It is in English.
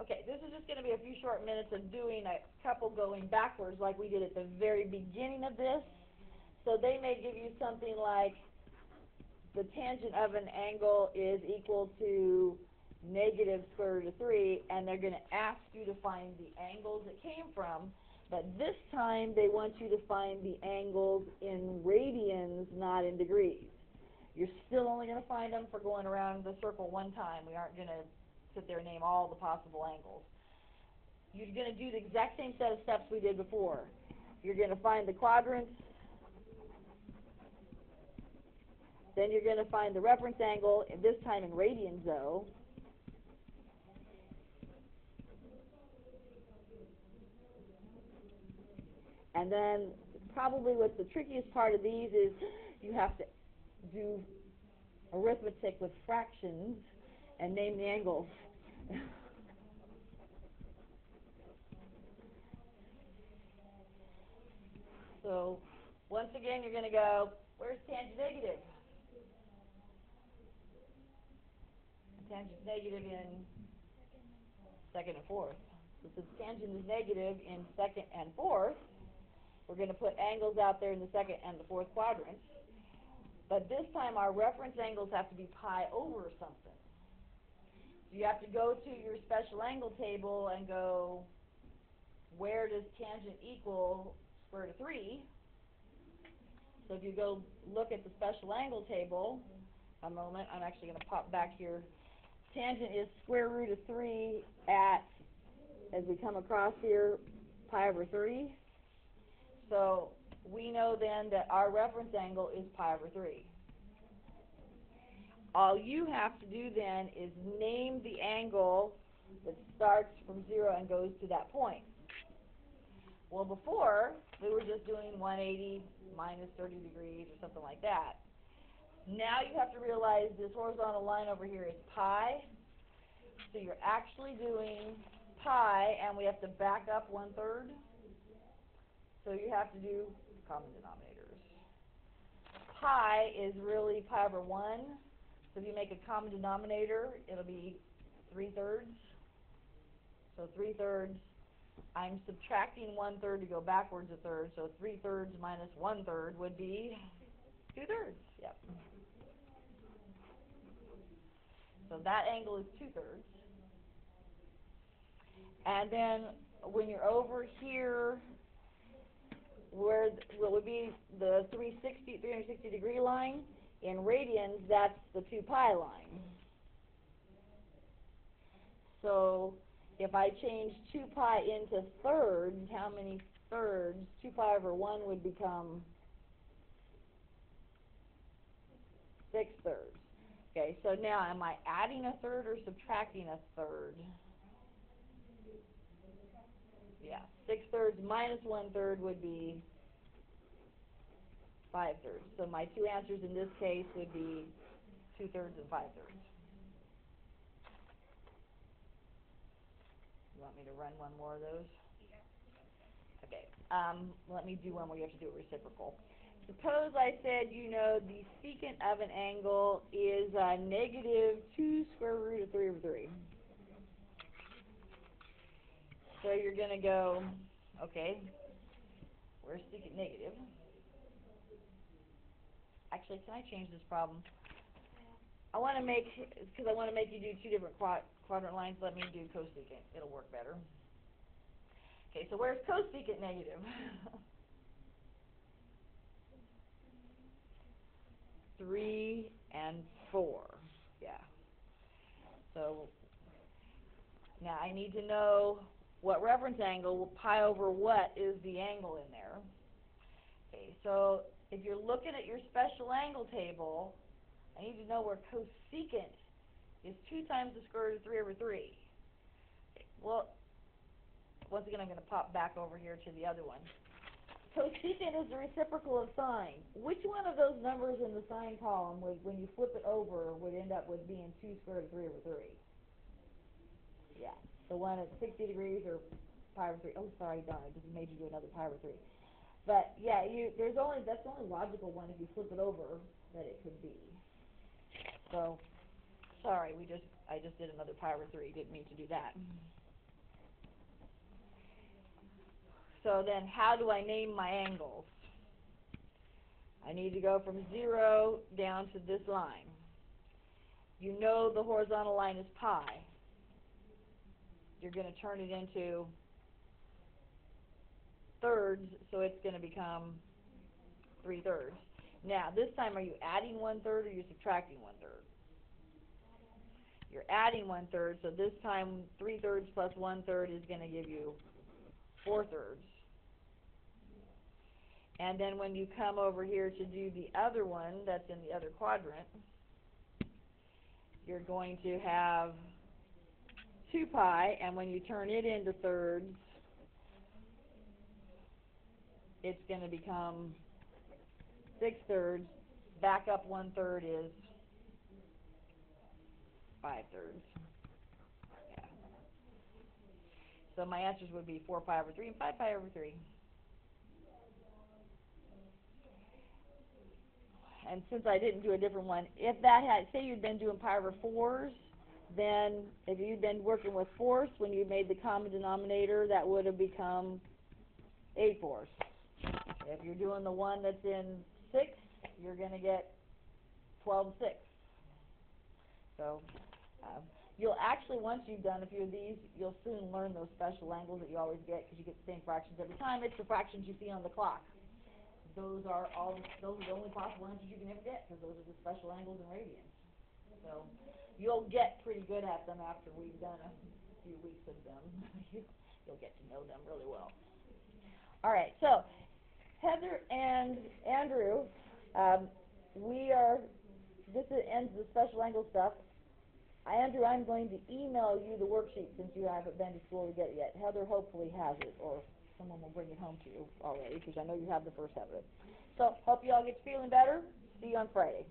Okay, this is just going to be a few short minutes of doing a couple going backwards like we did at the very beginning of this. So they may give you something like the tangent of an angle is equal to negative square root of 3, and they're going to ask you to find the angles it came from. But this time they want you to find the angles in radians, not in degrees. You're still only going to find them for going around the circle one time. We aren't going to sit there and name all the possible angles. You're going to do the exact same set of steps we did before. You're going to find the quadrants. Then you're going to find the reference angle, and this time in radians though. And then probably what's the trickiest part of these is you have to do arithmetic with fractions and name the angles. So once again, you're going to go, where's tangent negative? Tangent negative in second and fourth. So since tangent is negative in second and fourth, we're going to put angles out there in the second and the fourth quadrants. But this time our reference angles have to be pi over something. So you have to go to your special angle table and go, where does tangent equal square root of 3? So if you go look at the special angle table, a moment, I'm actually going to pop back here. Tangent is square root of 3 at, as we come across here, pi over 3. So we know then that our reference angle is pi over 3. All you have to do then is name the angle that starts from 0 and goes to that point. Well, before, we were just doing 180 minus 30 degrees or something like that. Now you have to realize this horizontal line over here is pi. So you're actually doing pi, and we have to back up 1/3. So you have to do common denominators. Pi is really pi over 1. So if you make a common denominator, it'll be 3/3. So 3/3. I'm subtracting 1/3 to go backwards 1/3. So 3/3 minus 1/3 would be 2/3. Yep. So that angle is 2/3. And then when you're over here, where what would be the 360 degree line, in radians, that's the 2 pi line. So if I change 2 pi into thirds, how many thirds? 2 pi over 1 would become 6/3. Okay, so now am I adding a third or subtracting a third? Yeah, 6/3 minus 1/3 would be 5/3. So my two answers in this case would be 2/3 and 5/3. You want me to run one more of those? Okay, let me do one where you have to do it reciprocal. Suppose I said, you know, the secant of an angle is negative 2 square root of 3 over 3. So you're going to go, okay, where's secant negative? Actually, can I change this problem? I want to make, because I want to make you do two different quadrant lines, let me do cosecant. It'll work better. Okay, so where's cosecant negative? 3 and 4. Yeah. So now I need to know what reference angle, pi over what is the angle in there. Okay, so if you're looking at your special angle table, I need to know where cosecant is 2 times the square root of 3 over 3. Okay, well, once again, I'm going to pop back over here to the other one. Cosecant is the reciprocal of sine. Which one of those numbers in the sine column, would, when you flip it over, would end up with being 2 square root of 3 over 3? Yeah, the one at 60 degrees or pi over 3. Oh, sorry, darn, I just made you do another pi over 3. But yeah, that's the only logical one if you flip it over that it could be. So, sorry, I just did another pi over 3. Didn't mean to do that. So then how do I name my angles? I need to go from 0 down to this line. You know the horizontal line is pi. You're going to turn it into thirds, so it's going to become 3/3. Now, this time, are you adding 1/3 or are you subtracting 1/3? You're adding 1/3, so this time 3/3 plus 1/3 is going to give you 4/3. And then when you come over here to do the other one that's in the other quadrant, you're going to have 2 pi, and when you turn it into thirds, it's going to become 6/3. Back up 1/3 is 5/3. Yeah. So my answers would be 4 pi over 3 and 5 pi over 3. And since I didn't do a different one, if that had, say you'd been doing pi over 4s, then if you'd been working with fourths when you made the common denominator, that would have become 8/4. If you're doing the one that's in 6, you're going to get 12/6. So you'll actually, once you've done a few of these, you'll soon learn those special angles that you always get because you get the same fractions every time. It's the fractions you see on the clock. Those are the only possible answers you can ever get because those are the special angles and radians. So you'll get pretty good at them after we've done a few weeks of them. You'll get to know them really well. All right, so Heather and Andrew, this ends the special angle stuff. Andrew, I'm going to email you the worksheet since you haven't been to school to get it yet. Heather hopefully has it, or someone will bring it home to you already because I know you have the first half of it. So hope you all get feeling better. See you on Friday.